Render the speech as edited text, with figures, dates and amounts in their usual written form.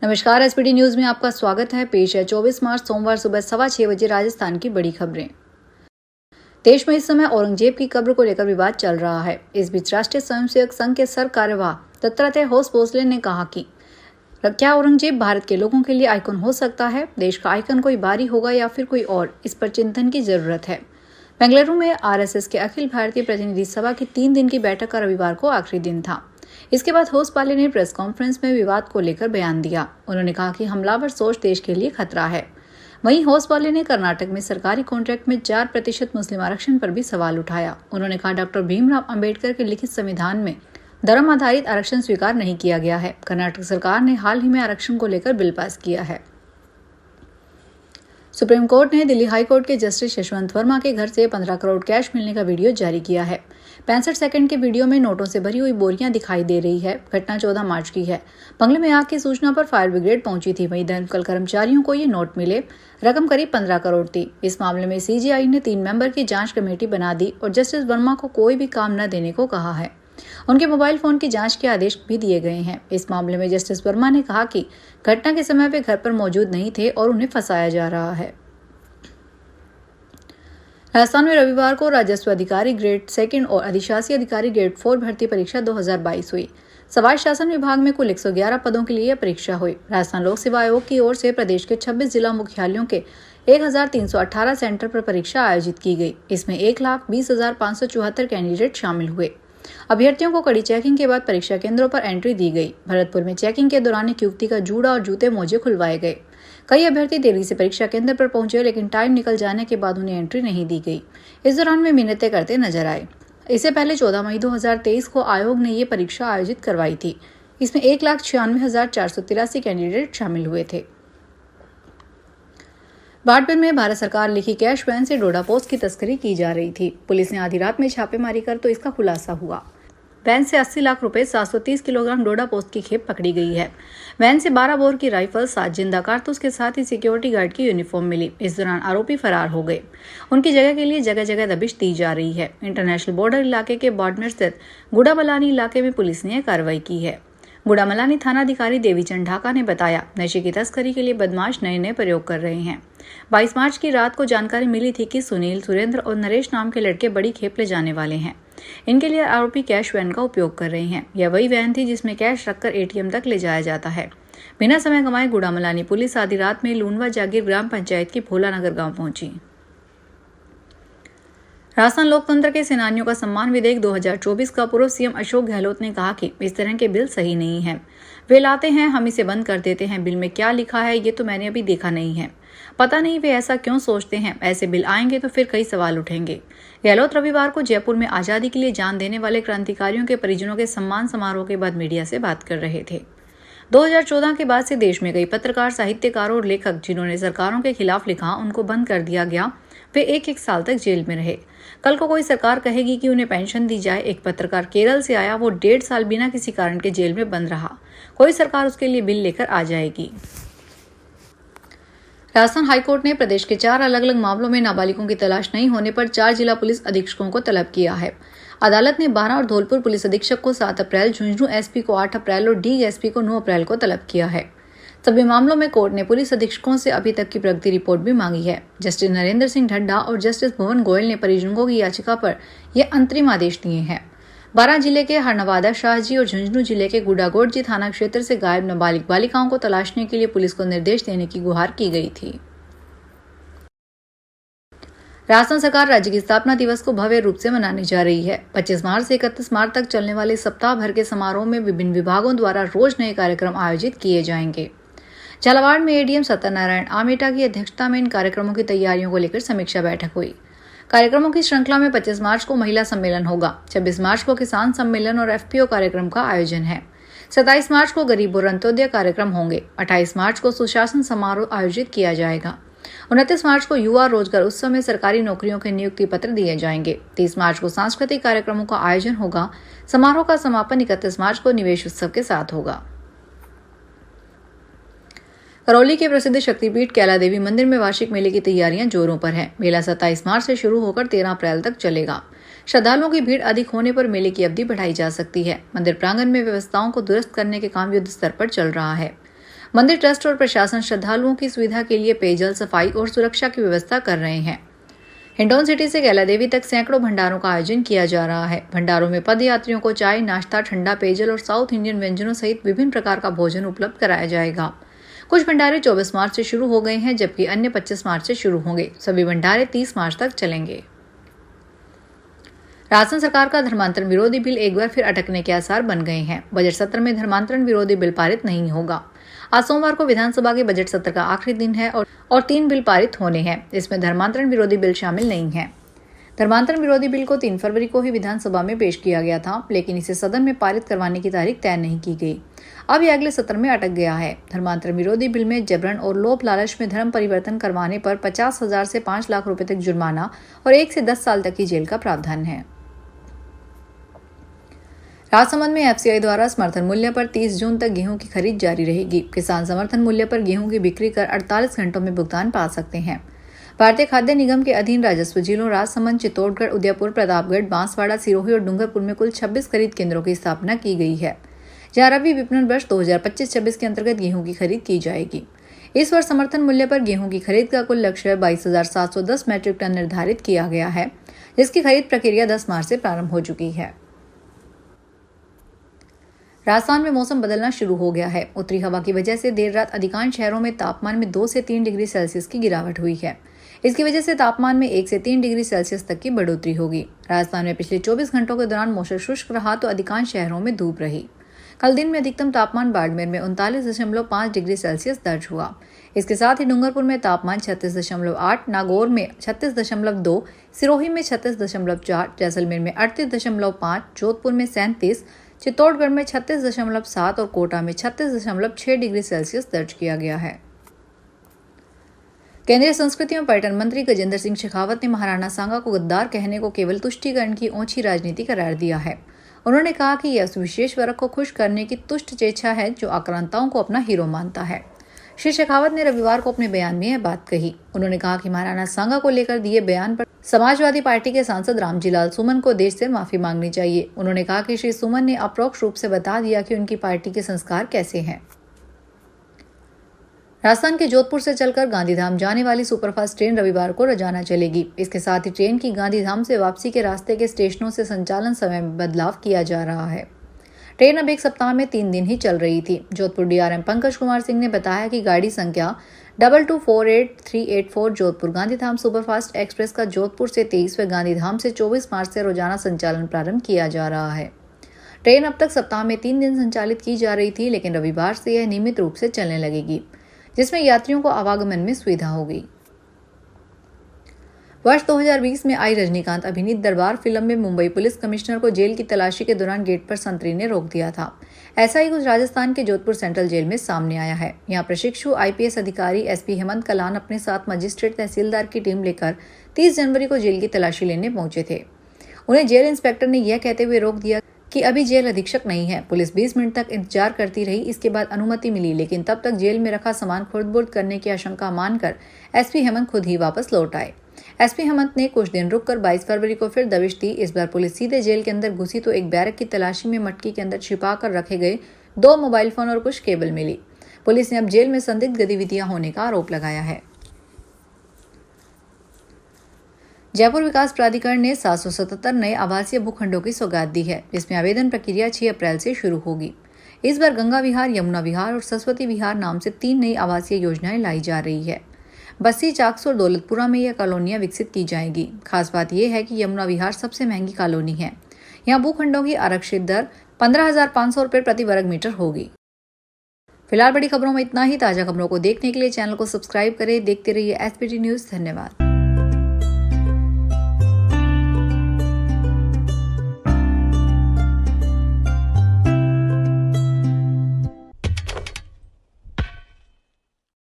नमस्कार, SPD news में आपका स्वागत है। पेश है 24 मार्च सोमवार सुबह 6:15 बजे राजस्थान की बड़ी खबरें। देश में इस समय औरंगजेब की कब्र को लेकर विवाद चल रहा है। इस बीच राष्ट्रीय स्वयंसेवक संघ के सर कार्यवाह दत्तात्रेय होस भोसले ने कहा कि क्या औरंगजेब भारत के लोगों के लिए आइकन हो सकता है? देश का आइकन कोई बारी होगा या फिर कोई और? इस पर चिंतन की जरूरत है। बेंगलुरु में आरएसएस के अखिल भारतीय प्रतिनिधि सभा की 3 दिन की बैठक का रविवार को आखिरी दिन था। इसके बाद होसपाले ने प्रेस कॉन्फ्रेंस में विवाद को लेकर बयान दिया। उन्होंने कहा कि हमलावर सोच देश के लिए खतरा है। वहीं होसपाले ने कर्नाटक में सरकारी कॉन्ट्रैक्ट में 4% मुस्लिम आरक्षण पर भी सवाल उठाया। उन्होंने कहा डॉक्टर भीमराव अंबेडकर के लिखित संविधान में धर्म आधारित आरक्षण स्वीकार नहीं किया गया है। कर्नाटक सरकार ने हाल ही में आरक्षण को लेकर बिल पास किया है। सुप्रीम कोर्ट ने दिल्ली हाई कोर्ट के जस्टिस यशवंत वर्मा के घर से 15 करोड़ कैश मिलने का वीडियो जारी किया है। 65 सेकंड के वीडियो में नोटों से भरी हुई बोरियां दिखाई दे रही है। घटना 14 मार्च की है। बंगले में आग की सूचना पर फायर ब्रिगेड पहुंची थी। वहीं दमकल कर्मचारियों को ये नोट मिले। रकम करीब 15 करोड़ थी। इस मामले में सीजीआई ने 3 मेंबर की जांच कमेटी बना दी और जस्टिस वर्मा को कोई भी काम न देने को कहा है। उनके मोबाइल फोन की जांच के आदेश भी दिए गए हैं। इस मामले में जस्टिस वर्मा ने कहा कि घटना के समय वे घर पर मौजूद नहीं थे और उन्हें फंसाया जा रहा है। राजस्थान में रविवार को राजस्व अधिकारी ग्रेड 2 और अधिशासी अधिकारी ग्रेड 4 भर्ती परीक्षा 2022 हुई। समाज शासन विभाग में कुल 111 पदों के लिए यह परीक्षा हुई। राजस्थान लोक सेवा आयोग की ओर से प्रदेश के 26 जिला मुख्यालयों के 1318 सेंटर पर परीक्षा आयोजित की गई। इसमें 1,20,574 कैंडिडेट शामिल हुए। अभ्यर्थियों को कड़ी चेकिंग के बाद परीक्षा केंद्रों पर एंट्री दी गई। भरतपुर में चेकिंग के दौरान एक युवती का जूड़ा और जूते मोजे खुलवाए गए। कई अभ्यर्थी देरी से परीक्षा केंद्र पर पहुंचे, लेकिन टाइम निकल जाने के बाद उन्हें एंट्री नहीं दी गई। इस दौरान वे मिन्नतें करते नजर आए। इससे पहले 14 मई 2023 को आयोग ने ये परीक्षा आयोजित करवाई थी। इसमें 1,96,483 कैंडिडेट शामिल हुए थे। बाड़मेर में भारत सरकार लिखी कैश वैन से डोडा पोस्ट की तस्करी की जा रही थी। पुलिस ने आधी रात में छापेमारी कर तो इसका खुलासा हुआ। वैन से 80 लाख रुपए 730 किलोग्राम डोडा पोस्ट की खेप पकड़ी गई है। वैन से 12 बोर की राइफल, 7 जिंदा कारतूस के साथ ही सिक्योरिटी गार्ड की यूनिफॉर्म मिली। इस दौरान आरोपी फरार हो गए। उनकी जगह के लिए जगह जगह दबिश दी जा रही है। इंटरनेशनल बॉर्डर इलाके के बाड़मेर स्थित गुड़ामलानी इलाके में पुलिस ने कार्रवाई की है। गुड़ामलानी थानाधिकारी देवीचंद ढाका ने बताया, नशे की तस्करी के लिए बदमाश नए प्रयोग कर रहे हैं। 22 मार्च की रात को जानकारी मिली थी कि सुनील, सुरेंद्र और नरेश नाम के लड़के बड़ी खेप ले जाने वाले हैं। इनके लिए आरोपी कैश वैन का उपयोग कर रहे हैं। यह वही वैन थी जिसमें कैश रखकर एटीएम तक ले जाया जाता है। बिना समय गंवाए गुड़ामलानी पुलिस आधी रात में लूनवा जागीर ग्राम पंचायत की भोलानगर गांव पहुंची। राजस्थान लोकतंत्र के सेनानियों का सम्मान विधेयक 2024 का पूर्व सीएम अशोक गहलोत ने कहा कि इस तरह के बिल सही नहीं है। वे लाते हैं, हम इसे बंद कर देते हैं। बिल में क्या लिखा है ये तो मैंने अभी देखा नहीं है। पता नहीं वे ऐसा क्यों सोचते हैं। ऐसे बिल आएंगे तो फिर कई सवाल उठेंगे। गहलोत रविवार को जयपुर में आजादी के लिए जान देने वाले क्रांतिकारियों के परिजनों के सम्मान समारोह के बाद मीडिया से बात कर रहे थे। 2014 के बाद से देश में कई पत्रकार, साहित्यकार और लेखक जिन्होंने सरकारों के खिलाफ लिखा, उनको बंद कर दिया गया। वे 1-1 साल तक जेल में रहे। कल को कोई सरकार कहेगी कि उन्हें पेंशन दी जाए। एक पत्रकार केरल से आया, वो 1.5 साल बिना किसी कारण के जेल में बंद रहा। कोई सरकार उसके लिए बिल लेकर आ जाएगी। राजस्थान हाईकोर्ट ने प्रदेश के 4 अलग अलग मामलों में नाबालिगों की तलाश नहीं होने पर 4 जिला पुलिस अधीक्षकों को तलब किया है। अदालत ने 12 और धौलपुर पुलिस अधीक्षक को 7 अप्रैल, झुंझुनू एसपी को 8 अप्रैल और डी एसपी को 9 अप्रैल को तलब किया है। सभी मामलों में कोर्ट ने पुलिस अधीक्षकों से अभी तक की प्रगति रिपोर्ट भी मांगी है। जस्टिस नरेंद्र सिंह ढड्डा और जस्टिस भुवन गोयल ने परिजनों की याचिका पर यह अंतरिम आदेश दिए हैं। 12 जिले के हरनवादा, शाहजी और झुंझुनू जिले के गुडागोड़जी थाना क्षेत्र से गायब नाबालिग बालिकाओं को तलाशने के लिए पुलिस को निर्देश देने की गुहार की गई थी। राजस्थान सरकार राज्य की स्थापना दिवस को भव्य रूप से मनाने जा रही है। 25 मार्च से 31 मार्च तक चलने वाले सप्ताह भर के समारोह में विभिन्न विभागों द्वारा रोज नए कार्यक्रम आयोजित किए जाएंगे। झालावाड़ में एडीएम सत्यनारायण आमेटा की अध्यक्षता में इन कार्यक्रमों की तैयारियों को लेकर समीक्षा बैठक हुई। कार्यक्रमों की श्रृंखला में 25 मार्च को महिला सम्मेलन होगा। 26 मार्च को किसान सम्मेलन और एफपीओ कार्यक्रम का आयोजन है। 27 मार्च को गरीब और अंत्योदय कार्यक्रम होंगे। 28 मार्च को सुशासन समारोह आयोजित किया जाएगा। 29 मार्च को युवा रोजगार उत्सव में सरकारी नौकरियों के नियुक्ति पत्र दिए जाएंगे। 30 मार्च को सांस्कृतिक कार्यक्रमों का आयोजन होगा। समारोह का समापन 31 मार्च को निवेश उत्सव के साथ होगा। करौली के प्रसिद्ध शक्तिपीठ कैला देवी मंदिर में वार्षिक मेले की तैयारियां जोरों पर है। मेला 27 मार्च से शुरू होकर 13 अप्रैल तक चलेगा। श्रद्धालुओं की भीड़ अधिक होने पर मेले की अवधि बढ़ाई जा सकती है। मंदिर प्रांगण में व्यवस्थाओं को दुरुस्त करने के काम युद्ध स्तर पर चल रहा है। मंदिर ट्रस्ट और प्रशासन श्रद्धालुओं की सुविधा के लिए पेयजल, सफाई और सुरक्षा की व्यवस्था कर रहे हैं। हिंडौन सिटी से कैला देवी तक सैकड़ों भंडारों का आयोजन किया जा रहा है। भंडारों में पद यात्रियों को चाय, नाश्ता, ठंडा पेयजल और साउथ इंडियन व्यंजनों सहित विभिन्न प्रकार का भोजन उपलब्ध कराया जाएगा। कुछ भंडारे 24 मार्च से शुरू हो गए हैं, जबकि अन्य 25 मार्च से शुरू होंगे। सभी भंडारे 30 मार्च तक चलेंगे। राजस्थान सरकार का धर्मांतरण विरोधी बिल एक बार फिर अटकने के आसार बन गए हैं। बजट सत्र में धर्मांतरण विरोधी बिल पारित नहीं होगा। आज सोमवार को विधानसभा के बजट सत्र का आखिरी दिन है और 3 बिल पारित होने हैं। इसमें धर्मांतरण विरोधी बिल शामिल नहीं है। धर्मांतरण विरोधी बिल को 3 फरवरी को ही विधानसभा में पेश किया गया था, लेकिन इसे सदन में पारित करवाने की तारीख तय नहीं की गई। अब यह अगले सत्र में अटक गया है। धर्मांतरण विरोधी बिल में जबरन और लोभ लालच में धर्म परिवर्तन करवाने पर 50,000 से 5 लाख रुपए तक जुर्माना और 1 से 10 साल तक की जेल का प्रावधान है। राजसमंद में एफसीआई द्वारा समर्थन मूल्य पर 30 जून तक गेहूं की खरीद जारी रहेगी। किसान समर्थन मूल्य पर गेहूं की बिक्री कर 48 घंटों में भुगतान पा सकते हैं। भारतीय खाद्य निगम के अधीन राजस्व जिलों राजसमंद, चित्तौड़गढ़, उदयपुर, प्रतापगढ़, बांसवाड़ा, सिरोही और डूंगरपुर में कुल 26 खरीद केंद्रों की स्थापना की गई है, जहां रबी विपणन वर्ष 2025-26 के अंतर्गत गेहूं की खरीद की जाएगी। इस वर्ष समर्थन मूल्य पर गेहूं की खरीद का कुल लक्ष्य 22,710 मैट्रिक टन निर्धारित किया गया है, जिसकी खरीद प्रक्रिया 10 मार्च से प्रारंभ हो चुकी है। राजस्थान में मौसम बदलना शुरू हो गया है। उत्तरी हवा की वजह से देर रात अधिकांश शहरों में तापमान में 2 से 3 डिग्री सेल्सियस की गिरावट हुई है। इसकी वजह से तापमान में 1 से 3 डिग्री सेल्सियस तक की बढ़ोतरी होगी। राजस्थान में पिछले 24 घंटों के दौरान मौसम शुष्क रहा तो अधिकांश शहरों में धूप रही। कल दिन में अधिकतम तापमान बाड़मेर में 39.5 डिग्री सेल्सियस दर्ज हुआ। इसके साथ ही डूंगरपुर में तापमान 36.8, नागौर में 36.2, सिरोही में 36.4, जैसलमेर में 38.5, जोधपुर में 37, चित्तौड़गढ़ में 36.7 और कोटा में 36.6 डिग्री सेल्सियस दर्ज किया गया है। केंद्रीय संस्कृति एवं पर्यटन मंत्री गजेंद्र सिंह शेखावत ने महाराणा सांगा को गद्दार कहने को केवल तुष्टीकरण की ओछी राजनीति करार दिया है। उन्होंने कहा कि यह उस विशेष वर्ग को खुश करने की तुष्ट चेच्छा है जो आक्रांताओं को अपना हीरो मानता है। श्री शेखावत ने रविवार को अपने बयान में यह बात कही। उन्होंने कहा कि महाराणा सांगा को लेकर दिए बयान पर समाजवादी पार्टी के सांसद रामजी लाल सुमन को देश से माफी मांगनी चाहिए। उन्होंने कहा कि श्री सुमन ने अप्रोक्ष रूप से बता दिया कि उनकी पार्टी के संस्कार कैसे हैं। राजस्थान के जोधपुर से चलकर गांधीधाम जाने वाली सुपरफास्ट ट्रेन रविवार को रोजाना चलेगी। इसके साथ ही ट्रेन की गांधीधाम से वापसी के रास्ते के स्टेशनों से संचालन समय में बदलाव किया जा रहा है। ट्रेन अब 1 सप्ताह में 3 दिन ही चल रही थी। जोधपुर डीआरएम पंकज कुमार सिंह ने बताया कि गाड़ी संख्या 2248-384 जोधपुर गांधीधाम सुपरफास्ट एक्सप्रेस का जोधपुर से 23 व गांधीधाम से 24 मार्च से रोजाना संचालन प्रारंभ किया जा रहा है। ट्रेन अब तक सप्ताह में 3 दिन संचालित की जा रही थी, लेकिन रविवार से यह नियमित रूप से चलने लगेगी, जिसमें यात्रियों को आवागमन में सुविधा होगी। वर्ष 2020 में आई रजनीकांत अभिनीत दरबार फिल्म में मुंबई पुलिस कमिश्नर को जेल की तलाशी के दौरान गेट पर संतरी ने रोक दिया था। ऐसा ही कुछ राजस्थान के जोधपुर सेंट्रल जेल में सामने आया है। यहाँ प्रशिक्षु आईपीएस अधिकारी एसपी हेमंत कलान अपने साथ मजिस्ट्रेट तहसीलदार की टीम लेकर 30 जनवरी को जेल की तलाशी लेने पहुंचे थे। उन्हें जेल इंस्पेक्टर ने यह कहते हुए रोक दिया कि अभी जेल अधीक्षक नहीं है। पुलिस 20 मिनट तक इंतजार करती रही। इसके बाद अनुमति मिली, लेकिन तब तक जेल में रखा सामान खुर्द-बुर्द करने की आशंका मानकर एसपी हेमंत खुद ही वापस लौट आए। एसपी हेमंत ने कुछ दिन रुककर 22 फरवरी को फिर दबिश दी। इस बार पुलिस सीधे जेल के अंदर घुसी तो एक बैरक की तलाशी में मटकी के अंदर छिपा कर रखे गए 2 मोबाइल फोन और कुछ केबल मिली। पुलिस ने अब जेल में संदिग्ध गतिविधियां होने का आरोप लगाया है। जयपुर विकास प्राधिकरण ने 777 नए आवासीय भूखंडों की सौगात दी है, जिसमें आवेदन प्रक्रिया 6 अप्रैल से शुरू होगी। इस बार गंगा विहार, यमुना विहार और सरस्वती विहार नाम से 3 नई आवासीय योजनाएं लाई जा रही है। बस्सी, चाकसू और दौलतपुरा में यह कॉलोनियां विकसित की जाएंगी। खास बात यह है कि यमुना विहार सबसे महंगी कॉलोनी है। यहाँ भूखंडों की आरक्षित दर 15,500 रुपये प्रति वर्ग मीटर होगी। फिलहाल बड़ी खबरों में इतना ही। ताजा खबरों को देखने के लिए चैनल को सब्सक्राइब करें। देखते रहिए एसपीटी न्यूज। धन्यवाद।